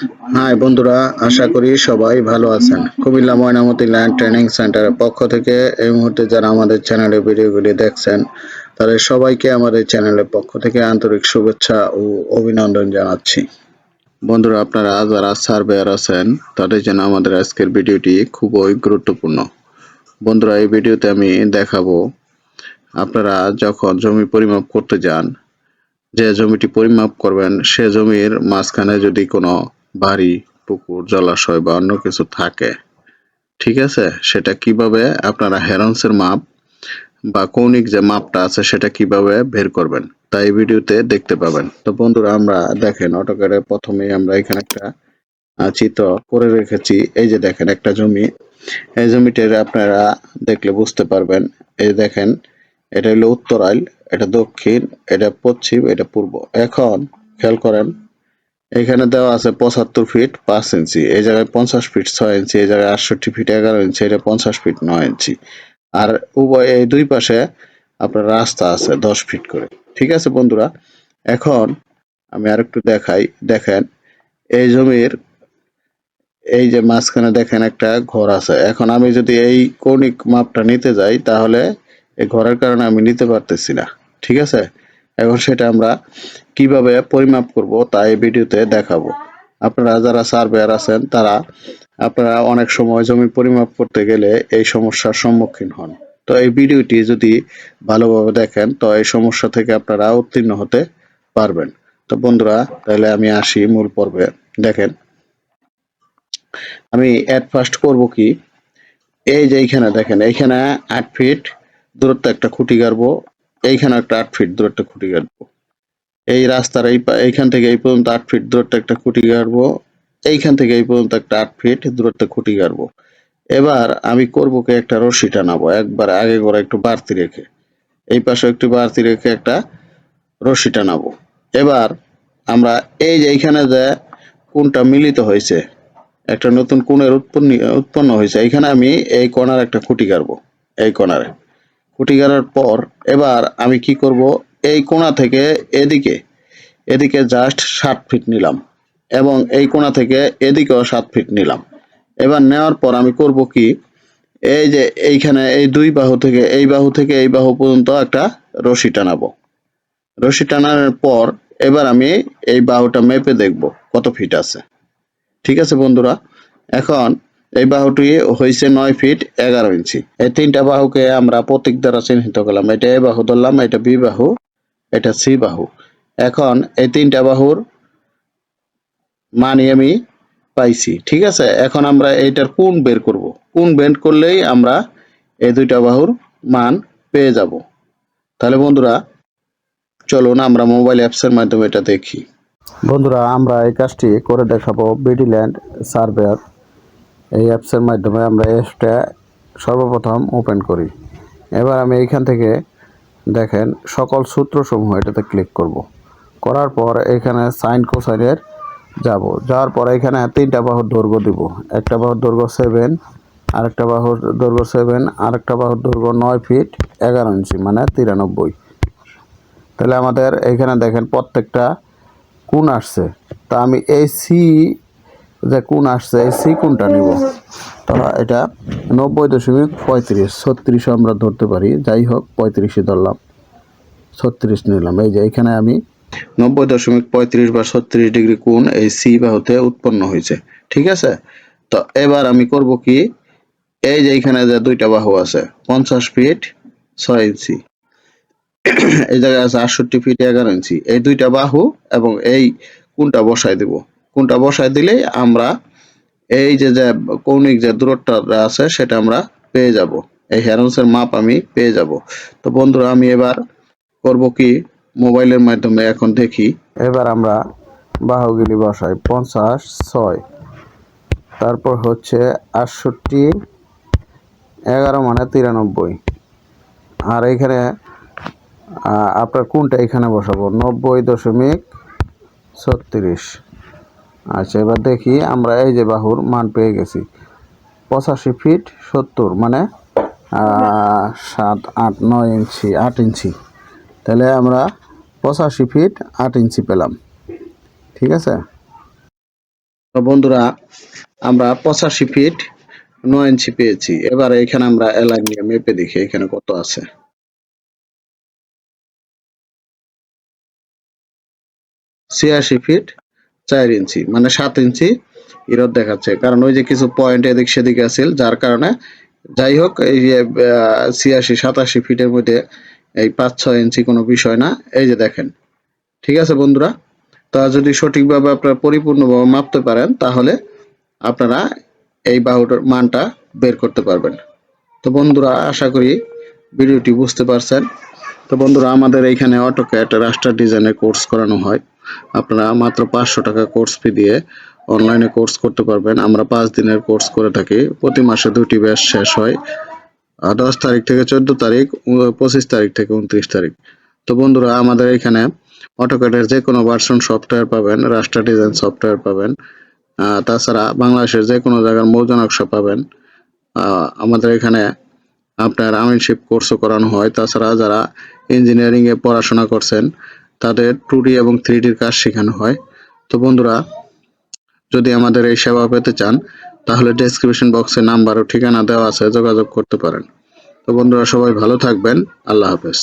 High বন্ধুরা, আশা করি সবাই ভালো আছেন। কুমিল্লা ময়নামতি ল্যান্ড ট্রেনিং সেন্টারের পক্ষ থেকে এই মুহূর্তে যারা আমাদের চ্যানেলে ভিডিওগুলি দেখছেন তাদের সবাইকে আমাদের চ্যানেলের পক্ষ থেকে আন্তরিক শুভেচ্ছা ও অভিনন্দন জানাচ্ছি। বন্ধুরা, আপনারা যারা সার্ভেয়ার আছেন তাদের জন্য আমাদের আজকের ভিডিওটি খুবই গুরুত্বপূর্ণ। বন্ধুরা, এই ভিডিওতে আমি দেখাবো আপনারা যখন জমি পরিমাপ করতে যান, যে জমিটি পরিমাপ করবেন সে জমির মাঝখানে যদি কোনো বাড়ি, পুকুর, জলাশয় বা অন্য কিছু থাকে, ঠিক আছে, সেটা কিভাবে আপনারা হেরন্সের মাপ বা কৌণিক যে মাপটা আছে সেটা কিভাবে বের করবেন তাই ভিডিওতে দেখতে পাবেন। তো বন্ধুরা, আমরা দেখেন অটোক্যাডে প্রথমেই আমরা এখানে একটা চিত্র করে রেখেছি। এই যে দেখেন একটা জমি, এই জমিটার আপনারা দেখলে বুঝতে পারবেন। এই দেখেন, এটা হলো উত্তরাইল, এটা দক্ষিণ, এটা পশ্চিম, এটা পূর্ব। এখন খেয়াল করেন, এখানে দেওয়া আছে ৭৫ ফিট ৫ ইঞ্চি, এই জায়গায় ৫০ ফিট ৬ ইঞ্চি, এই জায়গায় ৬৮ ফিট ১১ ইঞ্চি, এটা ৫০ ফিট ৯ ইঞ্চি। আর উভয় এই দুই পাশে আপনার রাস্তা আছে ১০ ফিট করে। ঠিক আছে বন্ধুরা, এখন আমি আরেকটু দেখাই। দেখেন এই জমির এই যে মাঝখানে দেখেন একটা ঘর আছে। এখন আমি যদি এই কৌণিক মাপটা নিতে যাই তাহলে এই ঘরের কারণে আমি নিতে পারতেছি না। ঠিক আছে, এখন সেটা আমরা কিভাবে পরিমাপ করব তা এই ভিডিওতে দেখাবো। আপনারা যারা সার্ভেয়ার আছেন তারা আপনারা অনেক সময় জমি পরিমাপ করতে গেলে এই সমস্যার সম্মুখীন হন। তো এই ভিডিওটি যদি ভালোভাবে দেখেন তো এই সমস্যা থেকে আপনারা উত্তীর্ণ হতে পারবেন। তো বন্ধুরা, তাহলে আমি আসি মূল পর্বে। দেখেন, আমি এট ফার্স্ট করব কি, এই যে এইখানে দেখেন, এইখানে ৮ ফিট দূরত্ব একটা খুঁটি গাড়বো, এইখানে একটা ৮ ফিট দূরত্ব খুঁটি গাড়বো, এই রাস্তার এইখান থেকে এই পর্যন্ত ৮ ফিট দূরত্ব একটা খুঁটি গাড়বো, এইখান থেকে এই পর্যন্ত একটা ৮ ফিট দূরত্ব খুঁটি গাড়বো। এবার আমি করবো কি, একটা রশি টানাবো একবার আগে করে একটু বাড়তি রেখে, এই পাশে একটু বাড়তি রেখে একটা রশি টানাবো। এবার আমরা এই যে এইখানে যে কোণটা মিলিত হয়েছে, একটা নতুন কোণের উৎপন্ন হয়েছে, এখানে আমি এই কোণার একটা খুঁটি গাড়বো। এই কোণারে খুঁটি গাড়ার পর এবার আমি কি করব, এই কোণা থেকে এদিকে এদিকে জাস্ট ৭ ফিট নিলাম এবং এই কোণা থেকে এদিকেও ৭ ফিট নিলাম। এবার নেওয়ার পর আমি করব কি, এই যে এইখানে এই দুই বাহু থেকে এই বাহু পর্যন্ত একটা রশি টানাবো। রশি টানানোর পর এবার আমি এই বাহুটা মেপে দেখব কত ফিট আছে। ঠিক আছে বন্ধুরা, এখন এই বাহুটি হয়েছে ৯ ফিট ১১ ইঞ্চি। এই তিনটা বাহুকে আমরা প্রতীক দ্বারা চিহ্নিত করলাম। এটা এ বাহু ধরলাম, এটা বি বাহু, এটা সি বাহু। এখন এই তিনটা বাহুর মানই আমি পাইছি। ঠিক আছে, এখন আমরা এইটার কোণ বের করব। কোণ বের করলেই আমরা এই দুইটা বাহুর মান পেয়ে যাব। তাহলে বন্ধুরা, চলুন আমরা মোবাইল অ্যাপসের মাধ্যমে এটা দেখি। বন্ধুরা, আমরা এই কাজটি করে দেখাবো বিডিল্যান্ড সার্ভেয়ার। এই অ্যাপসের মাধ্যমে আমরা অ্যাপসটা সর্বপ্রথম ওপেন করি। এবার আমি এইখান থেকে দেখেন সকল সূত্রসমূহ এটাতে ক্লিক করব। করার পর এখানে সাইন কোসাইনের যাওয়ার পর এখানে তিনটা বাহুর দৈর্ঘ্য দিব। একটা বাহুর দৈর্ঘ্য 7, আরেকটা বাহুর দৈর্ঘ্য 7, আরেকটা বাহুর দৈর্ঘ্য ৯ ফিট ১১ ইঞ্চি মানে 93। তাহলে আমাদের এখানে দেখেন প্রত্যেকটা কোণ আসছে। তা আমি এই সি যে কোণ আসছে এই সি কোণটা নিব। তো এটা ৯০.৩৫, ৩৬ আমরা ধরতে পারি, যাই হোক ৩৫ই ধরলাম, ৩৬ নিলাম। এই যে এখানে আমি ৯০.৩৫ বা ৩৬ ডিগ্রি কোণ এই সি বাহুতে উৎপন্ন হয়েছে। ঠিক আছে, তো এবার আমি করব কি, এই যে এখানে যে দুইটা বাহু আছে ৫০ ফিট ৬ ইঞ্চি, এই জায়গায় আছে ৬৮ ফিট ১১ ইঞ্চি, এই দুইটা বাহু এবং এই কোণটা বসায় দেব। কোণটা বসায় দিলেই আমরা এই যে যে কৌণিক যে দূরত্বটা আছে সেটা আমরা পেয়ে যাব। এই হেরন্সের মাপ আমি পেয়ে যাব। তো বন্ধুরা, আমি এবার করব কি, মোবাইলের মাধ্যমে এখন দেখি। এবার আমরা বাহুগুলি বসাই ৫০ ৬, তারপর হচ্ছে ৬৮ ১১ মানে ৯৩, আর এখানে আপনার কোনটা এখানে বসাবো ৯০.৩৬। আচ্ছা, এবার দেখি আমরা এই যে বাহুর মান পেয়ে গেছি ৮৫ ফিট ৭০ মানে ৭ ৮ ৯ ইঞ্চি ৮ ইঞ্চি। তাহলে আমরা ৮৫ ফিট ৮ ইঞ্চি পেলাম। ঠিক আছে। তো বন্ধুরা, আমরা 85 ফিট 9 ইঞ্চি পেয়েছি। এবারে এখানে আমরা অ্যালাইন নিয়ে মেপে দেখি এখানে কত আছে। 86 ফিট 4 ইঞ্চি, মানে 7 ইঞ্চি ইরর দেখাচ্ছে, কারণ ওই যে কিছু পয়েন্ট এদিক সেদিক আছে, যার কারণে। যাই হোক, এই যে 86 87 ফিটের মধ্যে এই 5-6 ইঞ্চি কোনো বিষয় না। এই যে দেখেন, ঠিক আছে বন্ধুরা। তা যদি সঠিকভাবে আপনারা পরিপূর্ণভাবে মাপতে পারেন, তাহলে আপনারা এই বাহুটার মানটা বের করতে পারবেন। তো বন্ধুরা, আশা করি ভিডিওটি বুঝতে পারছেন। তো বন্ধুরা, আমাদের এইখানে অটোক্যাড রাস্টার ডিজাইনের কোর্স করানো হয়। আপনারা মাত্র 500 টাকা কোর্স ফি দিয়ে অনলাইনে কোর্স করতে পারবেন। আমরা 5 দিনের কোর্স করে থাকি। প্রতি মাসে 2টি ব্যাচ শেষ হয়। 10 তারিখ থেকে 14 তারিখ, 25 তারিখ থেকে 29 তারিখ। তো বন্ধুরা, আমাদের এখানে অটোক্যাডের যে কোনো ভার্সন সফটওয়্যার পাবেন, রাস্টার ডিজাইন সফটওয়্যার পাবেন। তাছাড়া বাংলাদেশের যে কোনো জায়গার মৌজা নকশা পাবেন। আমাদের এখানে আপনার আমিনশিপ কোর্সও করানো হয়। তাছাড়া যারা ইঞ্জিনিয়ারিং এ পড়াশোনা করছেন, তাদের 2D এবং 3Dর কাজ শেখানো হয়। তো বন্ধুরা, যদি আমাদের এই সেবা পেতে চান, তাহলে ডেসক্রিপশন বক্সে নাম্বার ও ঠিকানা দেওয়া আছে, যোগাযোগ করতে পারেন। তো বন্ধুরা, সবাই ভালো থাকবেন। আল্লাহ হাফেজ।